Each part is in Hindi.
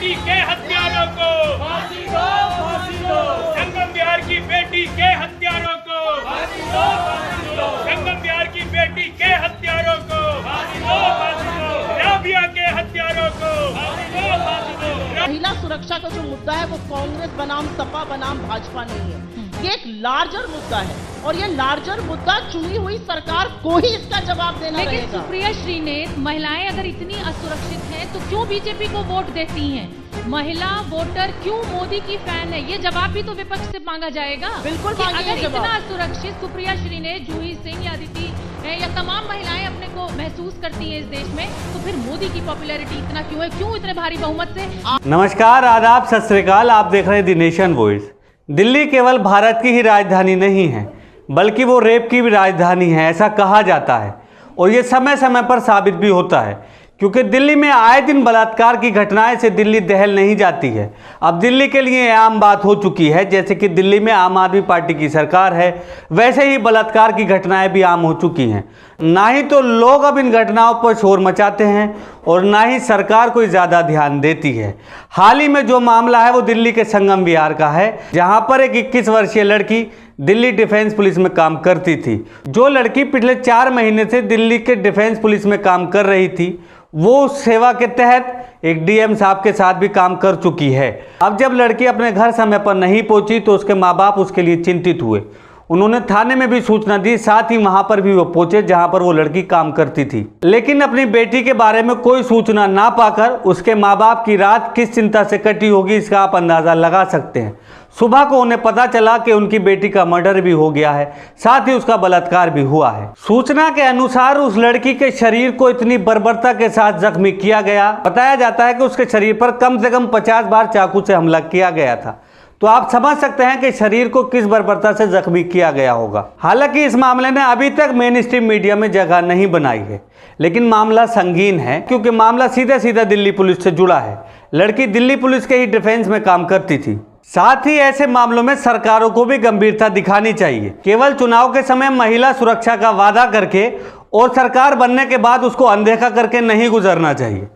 बेटी के हत्यारों को फांसी दो, फांसी दो। संगम बिहार की बेटी के हत्यारों को फांसी दो, फांसी दो। संगम बिहार की बेटी के हत्यारों को फांसी दो, फांसी दो। राबिया के हत्यारों को फांसी दो, फांसी दो। महिला सुरक्षा का जो मुद्दा है वो कांग्रेस बनाम सपा बनाम भाजपा नहीं है, ये एक लार्जर मुद्दा है और ये लार्जर मुद्दा चुनी हुई सरकार को ही इसका जवाब देना लेकिन रहेगा। सुप्रिया श्री ने महिलाएं अगर इतनी असुरक्षित हैं तो क्यों बीजेपी को वोट देती हैं? महिला वोटर क्यों मोदी की फैन है? ये जवाब भी तो विपक्ष से मांगा जाएगा। बिल्कुल कि मांगिए अगर जवाब। इतना असुरक्षित सुप्रिया श्री ने, जूही सिंह या अदिति या तमाम महिलाएं अपने को महसूस करती हैं इस देश में, तो फिर मोदी की पॉपुलैरिटी इतना क्यों है? क्यों इतने भारी बहुमत से? नमस्कार, आदाब, सत श्री अकाल। आप देख रहे हैं द नेशन वॉइस। दिल्ली केवल भारत की ही राजधानी नहीं है, बल्कि वो रेप की भी राजधानी है, ऐसा कहा जाता है। और ये समय समय पर साबित भी होता है, क्योंकि दिल्ली में आए दिन बलात्कार की घटनाएं से दिल्ली दहल नहीं जाती है। अब दिल्ली के लिए आम बात हो चुकी है। जैसे कि दिल्ली में आम आदमी पार्टी की सरकार है, वैसे ही बलात्कार की घटनाएं भी आम हो चुकी हैं। ना ही तो लोग अब इन घटनाओं पर शोर मचाते हैं और ना ही सरकार कोई ज़्यादा ध्यान देती है। हाल ही में जो मामला है वो दिल्ली के संगम विहार का है, जहाँ पर एक 21 वर्षीय लड़की दिल्ली डिफेंस पुलिस में काम करती थी। जो लड़की पिछले 4 महीने से दिल्ली के डिफेंस पुलिस में काम कर रही थी, वो उस सेवा के तहत एक डीएम साहब के साथ भी काम कर चुकी है। अब जब लड़की अपने घर समय पर नहीं पहुंची तो उसके माँ बाप उसके लिए चिंतित हुए। उन्होंने थाने में भी सूचना दी, साथ ही वहां पर भी वो पहुंचे जहां पर वो लड़की काम करती थी। लेकिन अपनी बेटी के बारे में कोई सूचना ना पाकर उसके माँ बाप की रात किस चिंता से कटी होगी, इसका आप अंदाजा लगा सकते हैं। सुबह को उन्हें पता चला कि उनकी बेटी का मर्डर भी हो गया है, साथ ही उसका बलात्कार भी हुआ है। सूचना के अनुसार उस लड़की के शरीर को इतनी बर्बरता के साथ जख्मी किया गया, बताया जाता है कि उसके शरीर पर कम से कम 50 बार चाकू से हमला किया गया था। तो आप समझ सकते हैं कि शरीर को किस बर्बरता से जख्मी किया गया होगा। हालांकि इस मामले ने अभी तक मेन स्ट्रीम मीडिया में जगह नहीं बनाई है, लेकिन मामला संगीन है, क्योंकि मामला सीधा सीधा दिल्ली पुलिस से जुड़ा है। लड़की दिल्ली पुलिस के ही डिफेंस में काम करती थी। साथ ही ऐसे मामलों में सरकारों को भी गंभीरता दिखानी चाहिए। केवल चुनाव के समय महिला सुरक्षा का वादा करके और सरकार बनने के बाद उसको अनदेखा करके नहीं गुजरना चाहिए।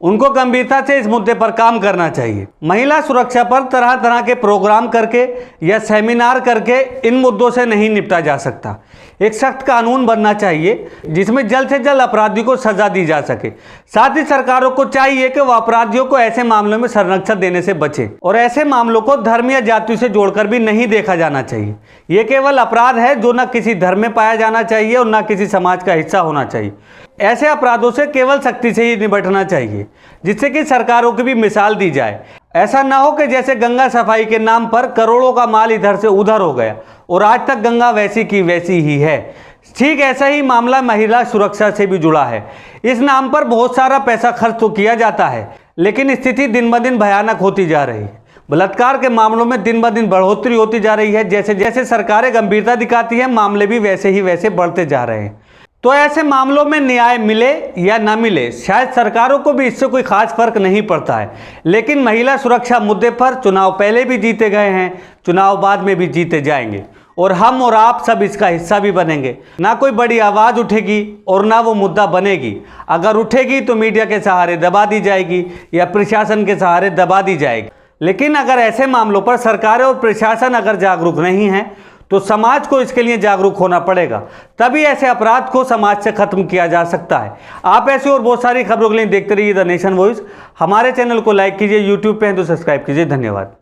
उनको गंभीरता से इस मुद्दे पर काम करना चाहिए। महिला सुरक्षा पर तरह तरह के प्रोग्राम करके या सेमिनार करके इन मुद्दों से नहीं निपटा जा सकता। एक सख्त कानून बनना चाहिए जिसमें जल्द से जल्द अपराधी को सजा दी जा सके। साथ ही सरकारों को चाहिए कि वह अपराधियों को ऐसे मामलों में संरक्षण देने से बचे और ऐसे मामलों को धर्म या जाति से जोड़कर भी नहीं देखा जाना चाहिए। ये केवल अपराध है जो न किसी धर्म में पाया जाना चाहिए और न किसी समाज का हिस्सा होना चाहिए। ऐसे अपराधों से केवल सख्ती से ही निपटना चाहिए, जिससे कि सरकारों की भी मिसाल दी जाए। ऐसा ना हो कि जैसे गंगा सफाई के नाम पर करोड़ों का माल इधर से उधर हो गया और आज तक गंगा वैसी की वैसी ही है। ठीक ऐसा ही मामला महिला सुरक्षा से भी जुड़ा है। इस नाम पर बहुत सारा पैसा खर्च तो किया जाता है, लेकिन स्थिति दिन ब दिन भयानक होती जा रही है। बलात्कार के मामलों में दिन ब दिन बढ़ोतरी होती जा रही है। जैसे जैसे सरकारें गंभीरता दिखाती हैं, मामले भी वैसे ही वैसे बढ़ते जा रहे हैं। तो ऐसे मामलों में न्याय मिले या ना मिले, शायद सरकारों को भी इससे कोई खास फर्क नहीं पड़ता है। लेकिन महिला सुरक्षा मुद्दे पर चुनाव पहले भी जीते गए हैं, चुनाव बाद में भी जीते जाएंगे और हम और आप सब इसका हिस्सा भी बनेंगे। ना कोई बड़ी आवाज़ उठेगी और ना वो मुद्दा बनेगी। अगर उठेगी तो मीडिया के सहारे दबा दी जाएगी या प्रशासन के सहारे दबा दी जाएगी। लेकिन अगर ऐसे मामलों पर सरकारें और प्रशासन अगर जागरूक नहीं हैं, तो समाज को इसके लिए जागरूक होना पड़ेगा। तभी ऐसे अपराध को समाज से खत्म किया जा सकता है। आप ऐसी और बहुत सारी खबरों के लिए देखते रहिए द नेशन वॉइस। हमारे चैनल को लाइक कीजिए, यूट्यूब पे हैं तो सब्सक्राइब कीजिए। धन्यवाद।